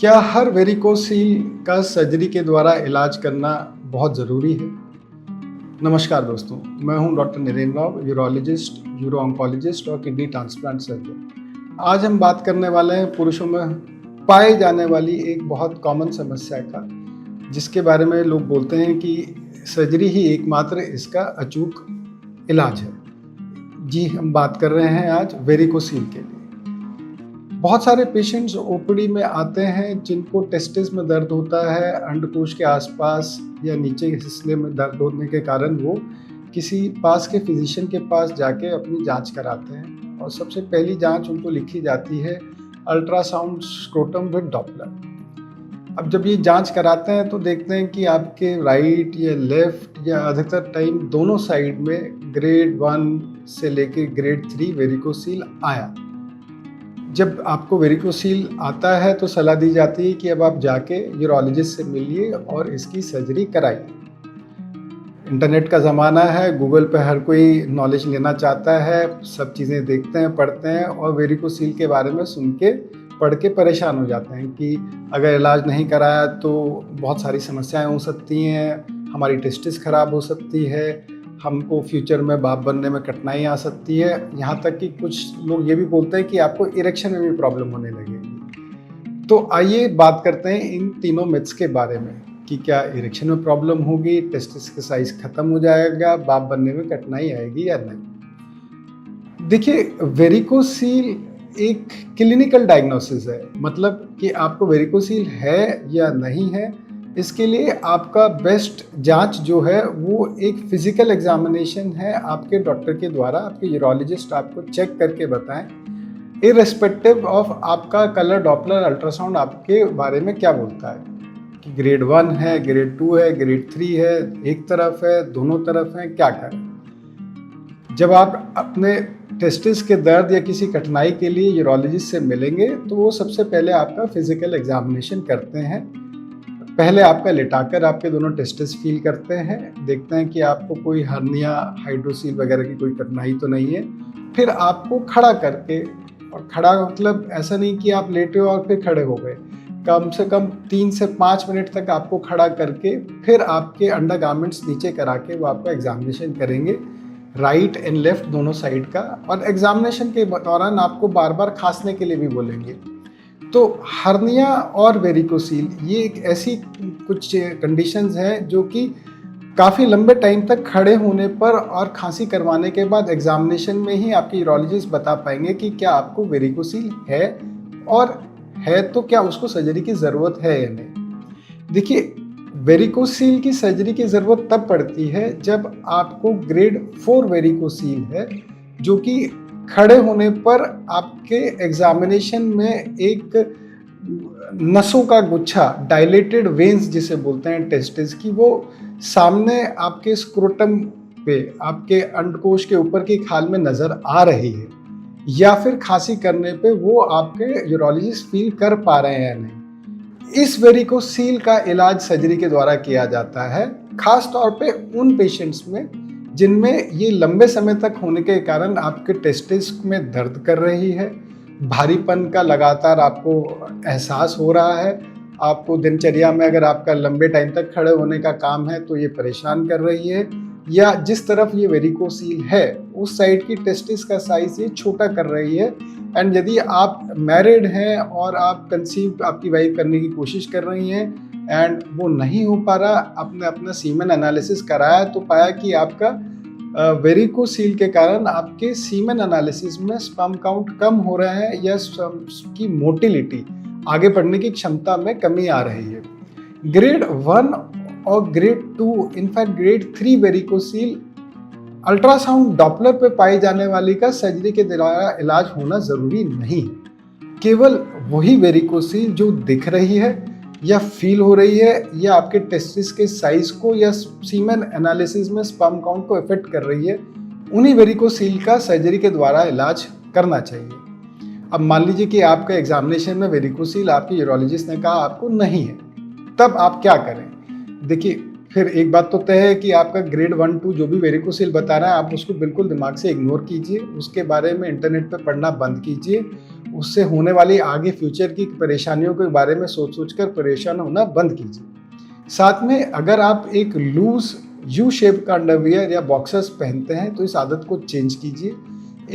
क्या हर वेरिकोसील का सर्जरी के द्वारा इलाज करना बहुत ज़रूरी है? नमस्कार दोस्तों, मैं हूं doctor Narendra Rao, urologist, euro oncologist और किडनी ट्रांसप्लांट सर्जन। आज हम बात करने वाले हैं पुरुषों में पाए जाने वाली एक बहुत कॉमन समस्या का, जिसके बारे में लोग बोलते हैं कि सर्जरी ही एकमात्र इसका अचूक इलाज है। जी, हम बात कर रहे हैं आज वेरिकोसील के लिए। बहुत सारे पेशेंट्स ओपीडी में आते हैं जिनको टेस्टिस में दर्द होता है, अंडकोश के आसपास या नीचे के हिस्से में दर्द होने के कारण वो किसी पास के फिजिशियन के पास जाके अपनी जांच कराते हैं और सबसे पहली जांच उनको लिखी जाती है अल्ट्रासाउंड स्क्रोटम विद डॉपलर। अब जब ये जांच कराते हैं तो देखते हैं कि आपके राइट या लेफ्ट या अधिकतर टाइम दोनों साइड में ग्रेड 1 से लेके ग्रेड 3 वेरिकोसील आया। जब आपको वेरिकोसील आता है तो सलाह दी जाती है कि अब आप जाके यूरोलॉजिस्ट से मिलिए और इसकी सर्जरी कराइए। इंटरनेट का ज़माना है, गूगल पे हर कोई नॉलेज लेना चाहता है, सब चीज़ें देखते हैं, पढ़ते हैं और वेरिकोसील के बारे में सुन के पढ़ के परेशान हो जाते हैं कि अगर इलाज नहीं कराया तो बहुत सारी समस्याएं हो सकती हैं, हमारी टेस्टिस खराब हो सकती है, हमको फ्यूचर में बाप बनने में कठिनाई आ सकती है। यहाँ तक कि कुछ लोग ये भी बोलते हैं कि आपको इरेक्शन में भी प्रॉब्लम होने लगेगी। तो आइए बात करते हैं इन तीनों मिथ्स के बारे में कि क्या इरेक्शन में प्रॉब्लम होगी, टेस्टिस का साइज खत्म हो जाएगा, बाप बनने में कठिनाई आएगी या नहीं। देखिए, वेरिकोसील एक क्लिनिकल डायग्नोसिस है, मतलब कि आपको वेरिकोसील है या नहीं है, इसके लिए आपका बेस्ट जांच जो है वो एक फिजिकल एग्जामिनेशन है आपके डॉक्टर के द्वारा। आपके यूरोलॉजिस्ट आपको चेक करके बताएं, इररिस्पेक्टिव ऑफ आपका कलर डॉपलर अल्ट्रासाउंड आपके बारे में क्या बोलता है कि ग्रेड 1 है, ग्रेड 2 है, ग्रेड 3 है, एक तरफ है, दोनों तरफ है, क्या करें। जब आप अपने टेस्टिस के दर्द या किसी कठिनाई के लिए यूरोलॉजिस्ट से मिलेंगे तो वो सबसे पहले आपका फिजिकल एग्जामिनेशन करते हैं। पहले आपका लिटाकर आपके दोनों टेस्टिस फील करते हैं, देखते हैं कि आपको कोई हर्निया, हाइड्रोसील वगैरह की कोई कठिनाई तो नहीं है। फिर आपको खड़ा करके, और खड़ा मतलब ऐसा नहीं कि आप लेटे हो और फिर खड़े हो गए, कम से कम 3 से 5 मिनट तक आपको खड़ा करके फिर आपके अंडरगारमेंट्स नीचे करा के वो आपका एग्जामिनेशन करेंगे, राइट एंड लेफ्ट दोनों साइड का। और एग्जामिनेशन के दौरान आपको बार बार खांसने के लिए भी बोलेंगे। तो हर्निया और वेरिकोसील ये एक ऐसी कुछ कंडीशंस हैं जो कि काफ़ी लंबे टाइम तक खड़े होने पर और खांसी करवाने के बाद एग्जामिनेशन में ही आपके यूरोलॉजिस्ट बता पाएंगे कि क्या आपको वेरिकोसील है, और है तो क्या उसको सर्जरी की ज़रूरत है या नहीं। देखिए, वेरिकोसील की सर्जरी की ज़रूरत तब पड़ती है जब आपको ग्रेड 4 वेरिकोसील है, जो कि खड़े होने पर आपके एग्जामिनेशन में एक नसों का गुच्छा, डायलेटेड वेन्स जिसे बोलते हैं टेस्टिस की, वो सामने आपके स्क्रोटम पे, आपके अंडकोश के ऊपर की खाल में नज़र आ रही है, या फिर खांसी करने पे वो आपके यूरोलॉजिस्ट फील कर पा रहे हैं या नहीं। इस वेरिकोसील का इलाज सर्जरी के द्वारा किया जाता है, खास तौर पे उन पेशेंट्स में जिनमें ये लंबे समय तक होने के कारण आपके टेस्टिस में दर्द कर रही है, भारीपन का लगातार आपको एहसास हो रहा है, आपको दिनचर्या में अगर आपका लंबे टाइम तक खड़े होने का काम है तो ये परेशान कर रही है, या जिस तरफ ये वेरिकोसील है उस साइड की टेस्टिस का साइज ये छोटा कर रही है। एंड यदि आप मैरिड हैं और आप कंसीव आपकी वाइफ करने की कोशिश कर रही हैं एंड वो नहीं हो पा रहा, आपने अपना सीमेन एनालिसिस कराया तो पाया कि आपका वेरिकोसील के कारण आपके सीमेन एनालिसिस में स्पर्म काउंट कम हो रहा है, या की मोटिलिटी, आगे बढ़ने की क्षमता में कमी आ रही है। ग्रेड 1 और grade 2, in fact grade 3 varicocele ultrasound Doppler पे पाई जाने वाली का सर्जरी के द्वारा इलाज होना ज़रूरी नहीं है। केवल वही वेरिकोसील जो दिख रही है या फील हो रही है या आपके टेस्टिस के साइज को या सीमेन एनालिसिस में स्पर्म काउंट को इफेक्ट कर रही है, उन्हीं वेरिकोसील का सर्जरी के द्वारा इलाज करना चाहिए। अब मान लीजिए कि आपका एग्जामिनेशन में वेरिकोसील आपके यूरोलॉजिस्ट ने कहा आपको नहीं है, तब आप क्या करें। देखिए, फिर एक बात तो तय है कि आपका ग्रेड 1-2 जो भी वेरिकोसिल बता रहा है, आप उसको बिल्कुल दिमाग से इग्नोर कीजिए, उसके बारे में इंटरनेट पे पढ़ना बंद कीजिए। उससे होने वाली आगे फ्यूचर की परेशानियों के बारे में सोच-सोच कर परेशान होना बंद कीजिए। साथ में अगर आप एक लूज़ यू शेप का अंडरवियर या बॉक्सर्स पहनते हैं, तो इस आदत को चेंज कीजिए।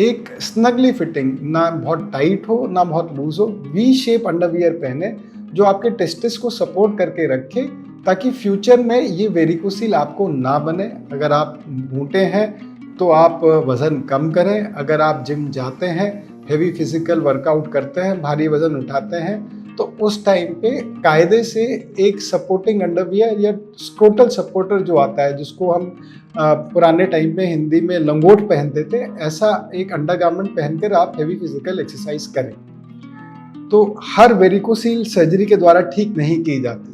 एक स्नगली फिटिंग, ना बहुत टाइट हो, ना बहुत लूज़ हो, वी शेप अंडरवियर पहने, जो आपके टेस्टिस को सपोर्ट करके रखे, ताकि फ्यूचर में ये वेरिकोसिल आपको ना बने। अगर आप मोटे हैं तो आप वज़न कम करें, अगर आप जिम जाते हैं, हेवी फिजिकल वर्कआउट करते हैं, भारी वज़न उठाते हैं, तो उस टाइम पे कायदे से एक सपोर्टिंग अंडरवियर या स्क्रोटल सपोर्टर जो आता है, जिसको हम पुराने टाइम पे हिंदी में लंगोट पहनते थे, ऐसा एक अंडरगारमेंट पहनकर आप हेवी फिजिकल एक्सरसाइज करें। तो हर वेरिकोसिल सर्जरी के द्वारा ठीक नहीं की जाती।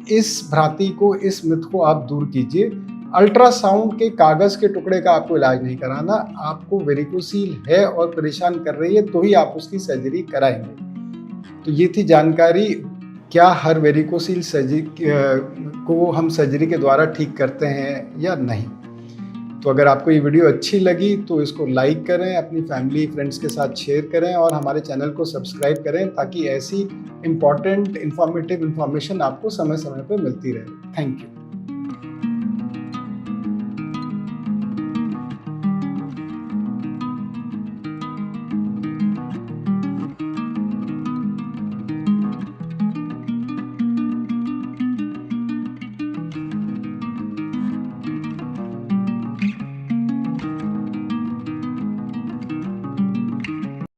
इस भ्रांति को, इस मिथ को आप दूर कीजिए। अल्ट्रासाउंड के कागज के टुकड़े का आपको इलाज नहीं कराना। आपको वेरिकोसिल है और परेशान कर रही है तो ही आप उसकी सर्जरी कराएंगे। तो ये थी जानकारी, क्या हर वेरिकोसिल सर्जरी को हम सर्जरी के द्वारा ठीक करते हैं या नहीं। तो अगर आपको ये वीडियो अच्छी लगी तो इसको लाइक करें, अपनी फैमिली फ्रेंड्स के साथ शेयर करें और हमारे चैनल को सब्सक्राइब करें, ताकि ऐसी इम्पॉर्टेंट इन्फॉर्मेटिव इन्फॉर्मेशन आपको समय समय पर मिलती रहे। Thank you.